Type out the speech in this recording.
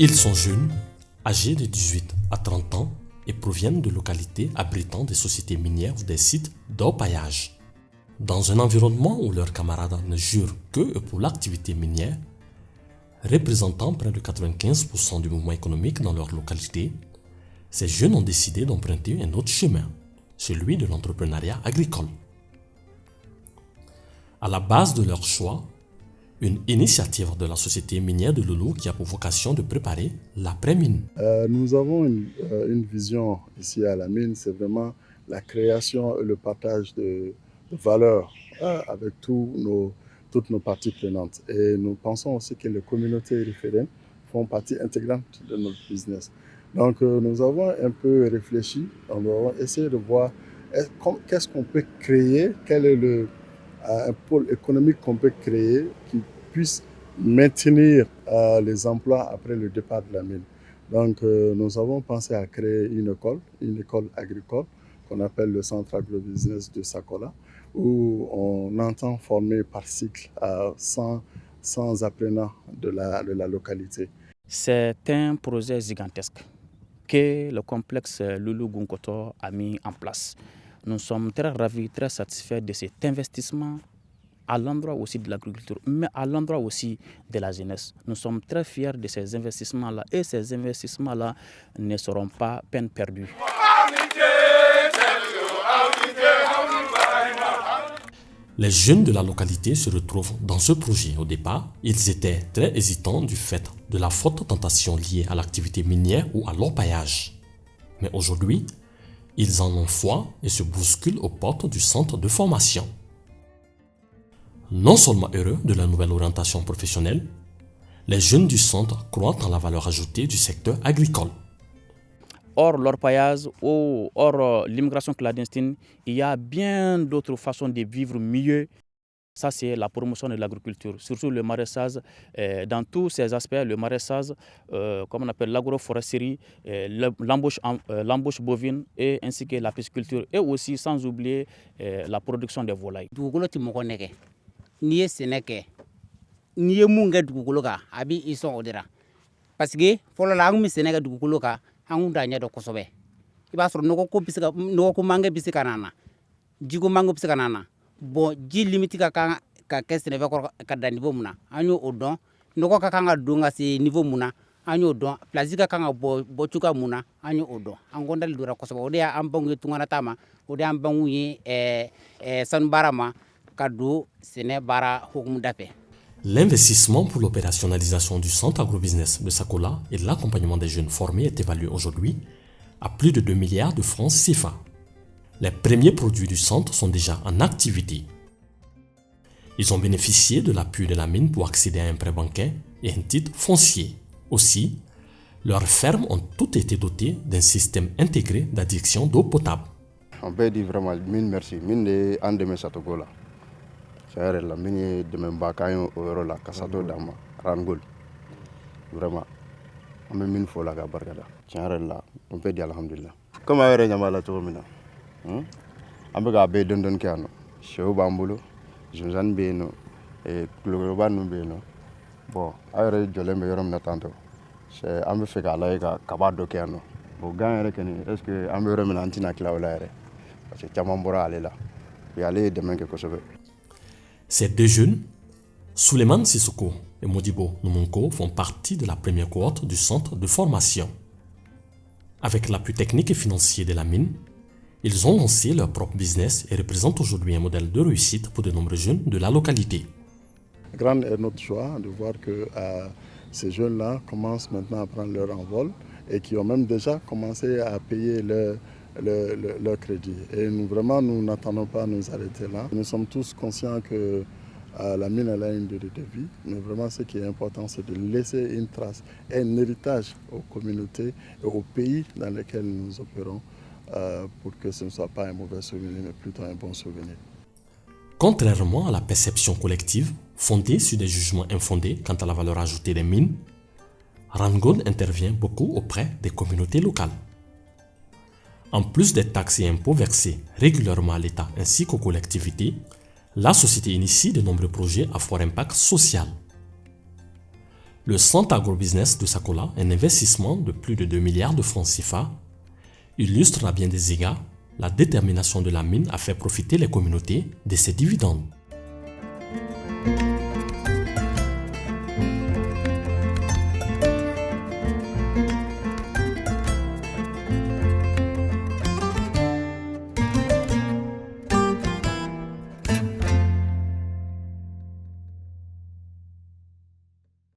Ils sont jeunes, âgés de 18 à 30 ans et proviennent de localités abritant des sociétés minières ou des sites d'orpaillage. Dans un environnement où leurs camarades ne jurent que pour l'activité minière, représentant près de 95% du mouvement économique dans leur localité, ces jeunes ont décidé d'emprunter un autre chemin, celui de l'entrepreneuriat agricole. À la base de leur choix, une initiative de la société minière de Loulou qui a pour vocation de préparer l'après-mine. Nous avons une vision ici à la mine, c'est vraiment la création et le partage de valeurs avec toutes nos parties prenantes. Et nous pensons aussi que les communautés riveraines font partie intégrante de notre business. Donc nous avons un peu réfléchi, on va essayer de voir qu'est-ce qu'on peut créer, quel est un pôle économique qu'on peut créer qui puisse maintenir les emplois après le départ de la mine. Donc nous avons pensé à créer une école agricole qu'on appelle le Centre Agrobusiness de Sakola, où on entend former par cycle 100 apprenants de la localité. C'est un projet gigantesque que le complexe Loulou Gounkoto a mis en place. Nous sommes très ravis, très satisfaits de cet investissement à l'endroit aussi de l'agriculture, mais à l'endroit aussi de la jeunesse. Nous sommes très fiers de ces investissements-là et ces investissements-là ne seront pas peine perdue. Les jeunes de la localité se retrouvent dans ce projet. Au départ, ils étaient très hésitants du fait de la forte tentation liée à l'activité minière ou à l'orpaillage. Mais aujourd'hui, ils en ont foi et se bousculent aux portes du centre de formation. Non seulement heureux de la nouvelle orientation professionnelle, les jeunes du centre croient en la valeur ajoutée du secteur agricole. Hors l'orpaillage ou hors l'immigration clandestine, il y a bien d'autres façons de vivre mieux. Ça, c'est la promotion de l'agriculture, surtout le maraîchage. Dans tous ces aspects, le maraîchage, comme on appelle l'agroforesterie, l'embauche bovine et ainsi que la pisciculture. Et aussi, sans oublier, la production des volailles. N'i ye sɛnɛ kɛ n'i ye mun kɛ dugukolo kan a b'i sɔn o de la parce que fɔlɔ la an kun bɛ sɛnɛ kɛ dugukolo kan an kun t'a ɲɛdɔn kosɛbɛ i b'a sɔrɔ nɔgɔko manqué bɛ se ka na jiko manqué bɛ se ka na bon ji limite ka kan ka kɛ sɛnɛfɛn kɔrɔ ka dan niveau mun na an y'o dɔn nɔgɔ ka kan ka don ka se niveau mun na an y'o dɔn place ka kan ka bɔ cogoya mun na an y'o dɔn an kɔntali donna kosɛbɛ o de y'an bange ye tunganata ma o de y'an bange ye sanu baara ma. L'investissement pour l'opérationnalisation du centre agrobusiness de Sakola et l'accompagnement des jeunes formés est évalué aujourd'hui à plus de 2 milliards de francs CFA. Les premiers produits du centre sont déjà en activité. Ils ont bénéficié de l'appui de la mine pour accéder à un prêt bancaire et un titre foncier. Aussi, leurs fermes ont toutes été dotées d'un système intégré d'adduction d'eau potable. On peut dire vraiment mine merci, mine est en demain Satogola. C'est la mine de Mbakayo au Rola, Kassato Dama, Rangol. Vraiment, on met mine fola Gabargada. Tiens, là, on peut dire Alhamdulillah. Comme à Yamala Tourmina, on peut garder Dondon Kano, Cheo Bambulo, Jonzan Beno et Globan Beno. Bon, à Jolem Yoram Natanto, c'est un peu fait à la Kabado Kano. Bon, gagne, est-ce que un peu remenantina Claolare? C'est Chamambora aller là. Et aller demain quelque chose. Ces deux jeunes, Souleymane Sissoko et Modibo Numonko, font partie de la première cohorte du centre de formation. Avec l'appui technique et financier de la mine, ils ont lancé leur propre business et représentent aujourd'hui un modèle de réussite pour de nombreux jeunes de la localité. Grande est notre joie de voir que ces jeunes-là commencent maintenant à prendre leur envol et qui ont même déjà commencé à payer leur crédit. Et nous n'attendons pas à nous arrêter là. Nous sommes tous conscients que la mine elle a une durée de vie, mais vraiment ce qui est important, c'est de laisser une trace, un héritage aux communautés et aux pays dans lesquels nous opérons pour que ce ne soit pas un mauvais souvenir, mais plutôt un bon souvenir. Contrairement à la perception collective, fondée sur des jugements infondés quant à la valeur ajoutée des mines, Rangol intervient beaucoup auprès des communautés locales. En plus des taxes et impôts versés régulièrement à l'État ainsi qu'aux collectivités, la société initie de nombreux projets à fort impact social. Le centre agrobusiness de Sakola, un investissement de plus de 2 milliards de francs CFA, illustre à bien des égards la détermination de la mine à faire profiter les communautés de ses dividendes.